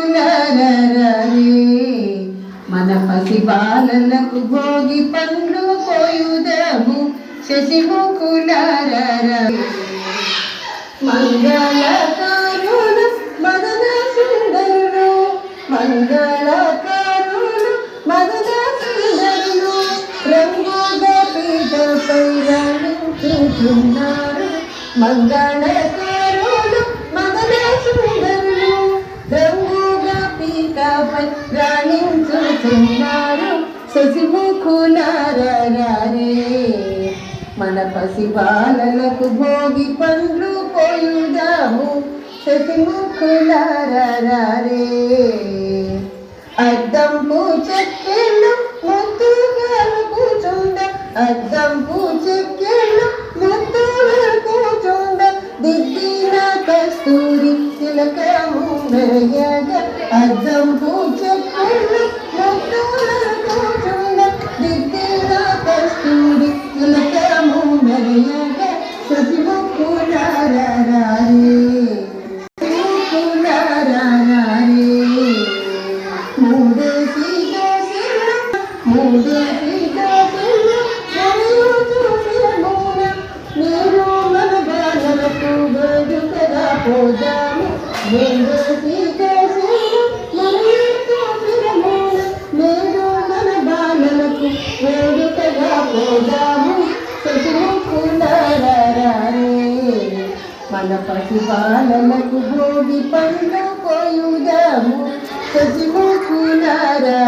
శశిముఖులారరే మన పసి బాలలకు భోగి పండ్లు పోయుదము. శశిముఖులారరే మంగళకారులు మదన సుందరులు, మంగళకారులు మదన సుందరులు రంగుగా పీఠపై రాణించుతున్నారు. మంగళకారులు మదన సుందరులు రంగుగా పీఠపై రాణించుతున్నారు. శశిముఖులారరే మన పసి బాలలకు భోగి పండ్లు పోయుదాము. శశిముఖులారరే అద్దంపు చెక్కెళ్ళు ముద్దుగాలు కూచుండ, అద్దంపు చెక్కెళ్ళు ముద్దుగాలు కూచుండ దిద్దిన కస్తూరి తిలకము మెరయగా. అద్దంపు చెక్కెళ్ళు ముద్దుగాలు కూచుండ దిద్దిన కస్తూరి తిలకము మెరయగా. శశిముఖులారరే మూడేసి దోసిళ్ళు చూసిరమూన మీరు మన బాలలకు వేడుకగా పోదాము. మూడేసి దోసిళ్ళు చూసిరమూన మీరు మన బాలలకు వేడుకగా పోదాము. శశిముఖులారరే మన పసి బాలలకు భోగి పండ్లు పోయుదాము. శశిముఖులారరే